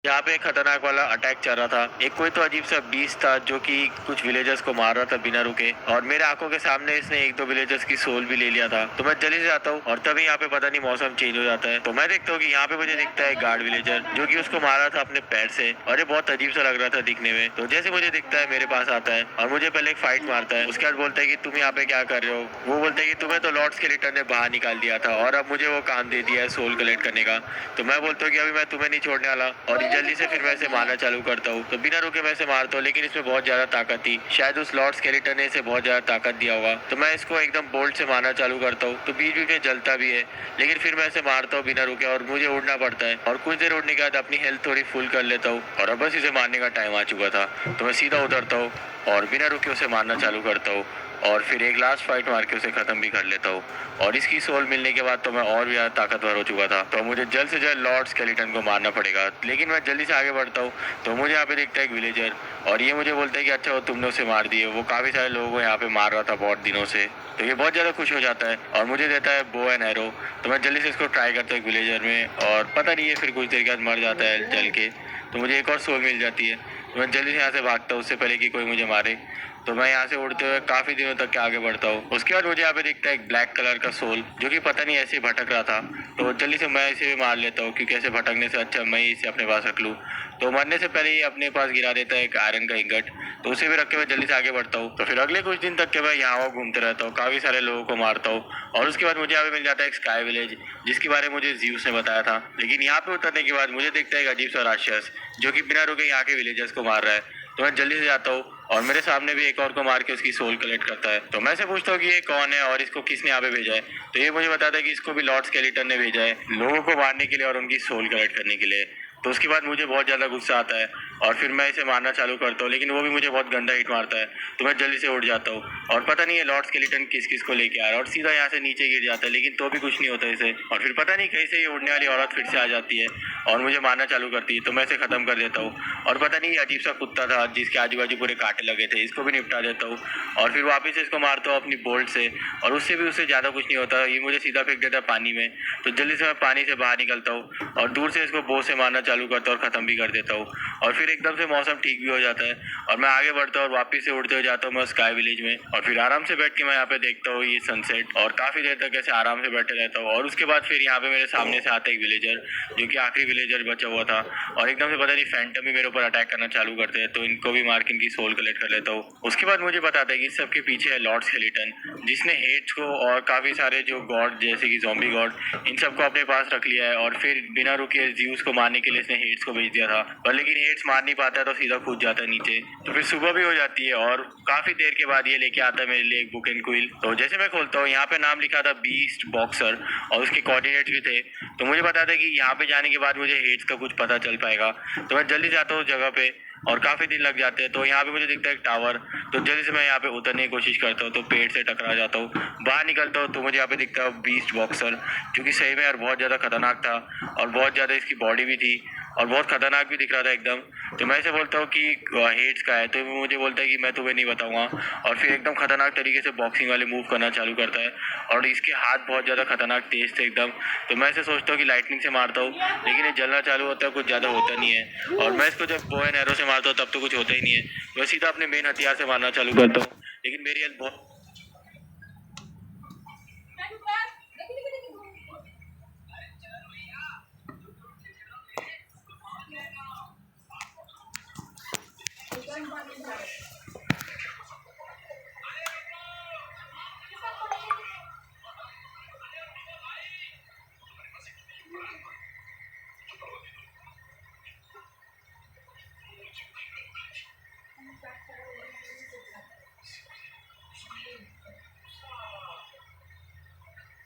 यहाँ पे एक खतरनाक वाला अटैक चल रहा था। एक कोई तो अजीब सा बीस्ट था जो कि कुछ विलेजर्स को मार रहा था बिना रुके, और मेरे आंखों के सामने इसने एक दो विलेजर्स की सोल भी ले लिया था। तो मैं जल्दी से आता हूँ और तभी यहाँ पे पता नहीं मौसम चेंज हो जाता है। तो मैं देखता हूँ कि यहाँ पे मुझे दिखता है गार्ड विलेजर जो कि उसको मारा था अपने पैर से, और ये बहुत अजीब सा लग रहा था दिखने में। तो जैसे मुझे दिखता है मेरे पास आता है और मुझे पहले एक फाइट मारता है। उसके बाद बोलता है कि तुम यहाँ पे क्या कर रहे हो। वो बोलते हैं कि तुम्हें तो लॉर्ड स्केलेटन ने बाहर निकाल दिया था और अब मुझे वो काम दे दिया है सोल कलेक्ट करने का। तो मैं बोलता हूँ कि अभी मैं तुम्हें नहीं छोड़ने वाला, और जल्दी से फिर मैं इसे मारना चालू करता हूँ। तो बिना रुके मैं इसे मारता हूँ, लेकिन इसमें बहुत ज्यादा ताकत थी। शायद उस लॉर्ड स्केलेटन ने इसे बहुत ज्यादा ताकत दिया होगा। तो मैं इसको एकदम बोल्ट से मारना चालू करता हूँ। तो बीच बीच में जलता भी है, लेकिन फिर मैं इसे मारता हूँ बिना रुके, और मुझे उड़ना पड़ता है। और कुछ देर उड़ने के बाद अपनी हेल्थ थोड़ी फुल कर लेता हूँ, और अब बस इसे मारने का टाइम आ चुका था। तो मैं सीधा उतरता हूँ और बिना रुके उसे मारना चालू करता हूँ, और फिर एक लास्ट फाइट मार के उसे खत्म भी कर लेता हूँ। और इसकी सोल मिलने के बाद तो मैं और भी ज्यादा ताकतवर हो चुका था। तो मुझे जल्द से जल्द लॉर्ड स्केलेटन को मारना पड़ेगा, लेकिन मैं जल्दी से आगे बढ़ता हूँ। तो मुझे यहाँ पे दिखता है एक विलेजर, और ये मुझे बोलता है कि अच्छा वो तुमने उसे मार दिए, वो काफी सारे लोगों को यहाँ पे मार रहा था बहुत दिनों से। तो ये बहुत ज्यादा खुश हो जाता है और मुझे देता है बो एंड एरो। तो मैं जल्दी से इसको ट्राई करता हूँ विलेजर में, और पता नहीं है फिर कुछ देर के बाद मर जाता है जल के। तो मुझे एक और सोल मिल जाती है। तो मैं जल्दी से यहाँ से भागता हूँ उससे पहले कि कोई मुझे मारे। तो मैं यहाँ से उड़ते हुए काफी दिनों तक के आगे बढ़ता हूँ। उसके बाद मुझे यहाँ पे दिखता है एक ब्लैक कलर का सोल जो कि पता नहीं ऐसे ही भटक रहा था। तो जल्दी से मैं इसे भी मार लेता हूँ, क्योंकि ऐसे भटकने से अच्छा मैं ही इसे अपने पास रख लूँ। तो मरने से पहले ही अपने पास गिरा देता है एक आयरन का इंगट। तो उसे भी रख के मैं जल्दी से आगे बढ़ता हूँ। तो फिर अगले कुछ दिन तक के मैं यहाँ घूमते रहता हूँ, काफी सारे लोगों को मारता हूँ। और उसके बाद मुझे यहाँ पे मिल जाता है एक स्काई विलेज, जिसके बारे में मुझे ज्यूस ने बताया था। लेकिन यहाँ पे उतरने के बाद मुझे दिखता है एक अजीब सा राक्षस जो कि बिना रुके यहाँ के विलेजर्स को मार रहा है। तो मैं जल्दी से जाता हूँ और मेरे सामने भी एक और को मार के उसकी सोल कलेक्ट करता है। तो मैं से पूछता हूँ कि ये कौन है और इसको किसने यहाँ पे भेजा है। तो ये मुझे बताता है कि इसको भी लॉर्ड स्केलेटन ने भेजा है लोगों को मारने के लिए और उनकी सोल कलेक्ट करने के लिए। तो उसके बाद मुझे बहुत ज्यादा गुस्सा आता है और फिर मैं इसे मारना चालू करता हूँ, लेकिन वो भी मुझे बहुत गंदा हिट मारता है। तो मैं जल्दी से उड़ जाता हूँ, और पता नहीं है लॉर्ड स्केलेटन किस किस को लेके आ रहा है, और सीधा यहाँ से नीचे गिर जाता है, लेकिन तो भी कुछ नहीं होता इसे। और फिर पता नहीं कैसे ये उड़ने वाली औरत फिर से आ जाती है और मुझे मारना चालू करती है। तो मैं इसे खत्म कर देता हूँ, और पता नहीं अजीब सा कुत्ता था जिसके आजू बाजू पूरे कांटे लगे थे, इसको भी निपटा देता हूँ। और फिर वापस इसको मारता हूँ अपनी बोल्ट से, और उससे भी उससे ज़्यादा कुछ नहीं होता, ये मुझे सीधा फेंक देता है पानी में। तो जल्दी से मैं पानी से बाहर निकलता हूँ और दूर से इसको बो से मारना चालू करता हूँ और ख़त्म भी कर देता हूँ। और फिर एकदम से मौसम ठीक भी हो जाता है और मैं आगे बढ़ता हूँ और वापस से उड़ते हुए जाता हूँ मैं स्काई विलेज में। और फिर आराम से बैठ के मैं यहाँ पे देखता हूँ ये सनसेट, और काफ़ी देर तक ऐसे आराम से बैठे रहता हूँ। और उसके बाद फिर यहाँ पे मेरे सामने से आता है एक विलेजर जो कि आखिरी विलेजर बचा हुआ था, और एकदम से पता नहीं फैंटम भी मेरे ऊपर अटैक करना चालू करते हैं। तो इनको भी मार के इनकी सोल कलेक्ट कर लेता हूँ। उसके बाद मुझे बताता है कि इस सबके पीछे है लॉर्ड स्केलेटन, जिसने हेड्स को और काफ़ी सारे जो गॉड जैसे कि ज़ॉम्बी गॉड इन सबको अपने पास रख लिया है, और फिर बिना रुके ज्यूस को मारने के लिए इसने हेड्स को भेज दिया था। पर लेकिन हेड्स मार नहीं पाता है तो सीधा कूद जाता है नीचे। तो फिर सुबह भी हो जाती है और काफ़ी देर के बाद ये लेके आता है मेरे लिए एक बुक एंड क्विल। तो जैसे मैं खोलता हूँ यहाँ पे नाम लिखा था बीस्ट बॉक्सर, और उसके कोऑर्डिनेट्स भी थे। तो मुझे बताता है कि यहाँ पे जाने के बाद मुझे हेड्स का कुछ पता चल पाएगा। तो मैं जल्दी जाता हूँ उस जगह पे, और काफ़ी दिन लग जाते हैं। तो यहाँ पे मुझे दिखता है एक टावर। तो जल्दी से मैं यहाँ पे उतरने की कोशिश करता हूँ, तो पेड़ से टकरा जाता हूँ, बाहर निकलता हूँ। तो मुझे यहाँ पे दिखता है बीस्ट बॉक्सर, जो कि सही में यार बहुत ज़्यादा खतरनाक था, और बहुत ज़्यादा इसकी बॉडी भी थी और बहुत खतरनाक भी दिख रहा था एकदम। तो मैं इसे बोलता हूँ कि हेड्स का है, तो वो मुझे बोलता है कि मैं तुम्हें नहीं बताऊंगा, और फिर एकदम खतरनाक तरीके से बॉक्सिंग वाले मूव करना चालू करता है, और इसके हाथ बहुत ज़्यादा खतरनाक तेज थे एकदम। तो मैं इसे सोचता हूँ कि लाइटनिंग से मारता हूँ, लेकिन ये जलना चालू होता है, कुछ ज़्यादा होता नहीं है। और मैं इसको जब बो एंड एरो से मारता हूँ तब तो कुछ होता ही नहीं है, मैं सीधा अपने मेन हथियार से मारना चालू करता हूँ, लेकिन मेरी हेल्थ बहुत